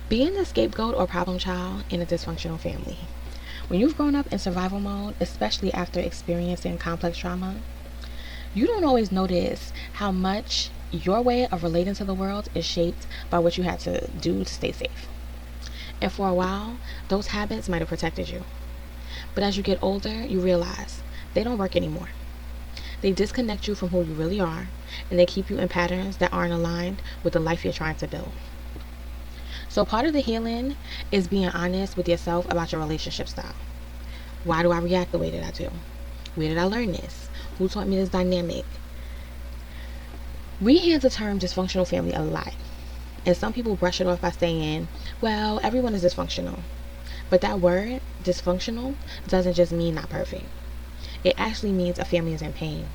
Being the scapegoat or problem child in a dysfunctional family. When you've grown up in survival mode, especially after experiencing complex trauma, you don't always notice how much your way of relating to the world is shaped by what you had to do to stay safe. And for a while, those habits might have protected you. But as you get older, you realize they don't work anymore. They disconnect you from who you really are, and they keep you in patterns that aren't aligned with the life you're trying to build. So part of the healing is being honest with yourself about your relationship style. Why do I react the way that I do? Where did I learn this? Who taught me this dynamic? We hear the term dysfunctional family a lot, and some people brush it off by saying, well, everyone is dysfunctional. But that word, dysfunctional, doesn't just mean not perfect. It actually means a family is in pain.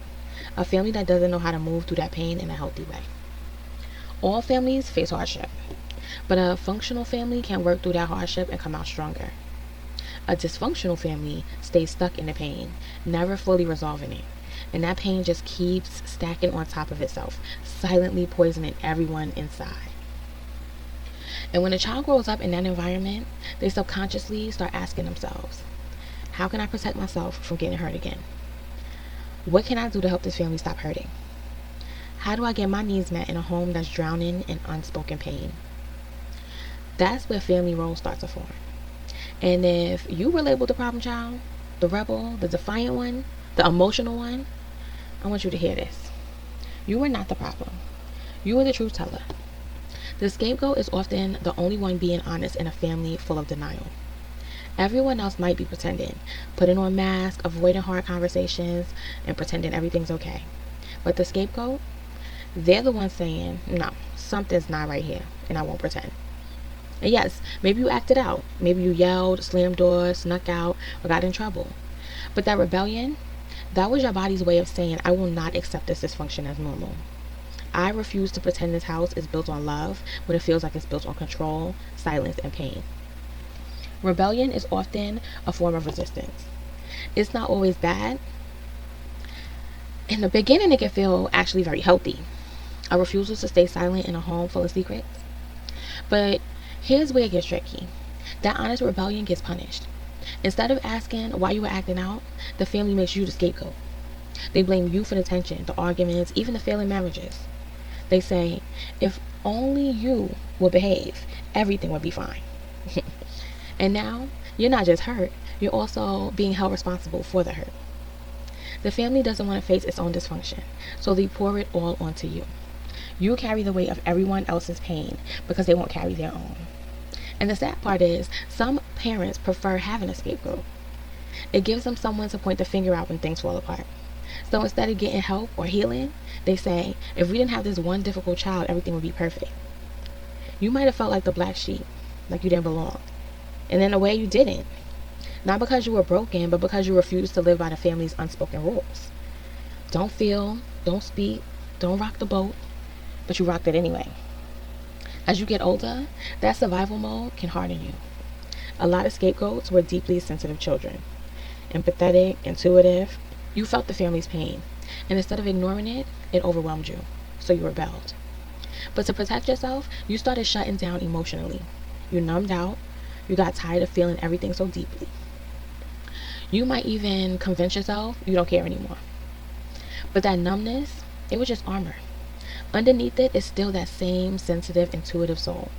A family that doesn't know how to move through that pain in a healthy way. All families face hardship, but a functional family can work through that hardship and come out stronger. A dysfunctional family stays stuck in the pain, never fully resolving it. And that pain just keeps stacking on top of itself, silently poisoning everyone inside. And when a child grows up in that environment, they subconsciously start asking themselves, how can I protect myself from getting hurt again? What can I do to help this family stop hurting? How do I get my needs met in a home that's drowning in unspoken pain? That's where family roles start to form. And if you were labeled the problem child, the rebel, the defiant one, the emotional one, I want you to hear this. You are not the problem. You are the truth teller. The scapegoat is often the only one being honest in a family full of denial. Everyone else might be pretending, putting on masks, avoiding hard conversations, and pretending everything's okay. But the scapegoat, they're the ones saying, no, something's not right here, and I won't pretend. And yes, maybe you acted out. Maybe you yelled, slammed doors, snuck out, or got in trouble. But that rebellion, that was your body's way of saying, I will not accept this dysfunction as normal. I refuse to pretend this house is built on love when it feels like it's built on control, silence, and pain. Rebellion is often a form of resistance. It's not always bad. In the beginning, it can feel actually very healthy. A refusal to stay silent in a home full of secrets. But here's where it gets tricky. That honest rebellion gets punished. Instead of asking why you were acting out, the family makes you the scapegoat. They blame you for the tension, the arguments, even the failing marriages. They say, if only you would behave, everything would be fine. And now, you're not just hurt, you're also being held responsible for the hurt. The family doesn't want to face its own dysfunction, so they pour it all onto you. You carry the weight of everyone else's pain because they won't carry their own. And the sad part is, some parents prefer having a scapegoat. It gives them someone to point the finger out when things fall apart. So instead of getting help or healing, they say, if we didn't have this one difficult child, everything would be perfect. You might have felt like the black sheep, like you didn't belong. And in a way, you didn't. Not because you were broken, but because you refused to live by the family's unspoken rules. Don't feel, don't speak, don't rock the boat, but you rocked it anyway. As you get older, that survival mode can harden you. A lot of scapegoats were deeply sensitive children. Empathetic, intuitive. You felt the family's pain, and instead of ignoring it, it overwhelmed you, so you rebelled. But to protect yourself, you started shutting down emotionally. You numbed out. You got tired of feeling everything so deeply. You might even convince yourself you don't care anymore. But that numbness, it was just armor. Underneath it is still that same sensitive, intuitive soul.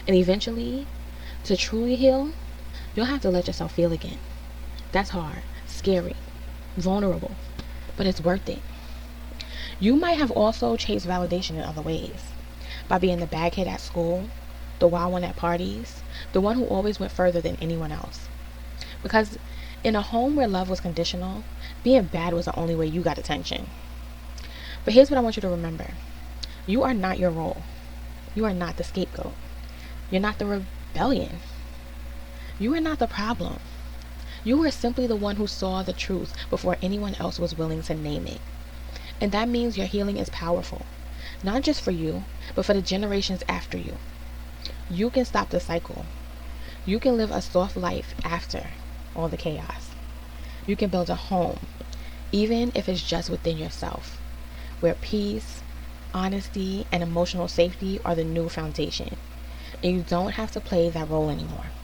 And eventually, to truly heal, you'll have to let yourself feel again. That's hard, scary, vulnerable, but it's worth it. You might have also chased validation in other ways. By being the bad kid at school, the wild one at parties, the one who always went further than anyone else. Because in a home where love was conditional, being bad was the only way you got attention. But here's what I want you to remember. You are not your role. You are not the scapegoat. You're not the rebellion. You are not the problem. You are simply the one who saw the truth before anyone else was willing to name it. And that means your healing is powerful. Not just for you, but for the generations after you. You can stop the cycle. You can live a soft life after all the chaos. You can build a home, even if it's just within yourself, where peace, honesty, and emotional safety are the new foundation. And you don't have to play that role anymore.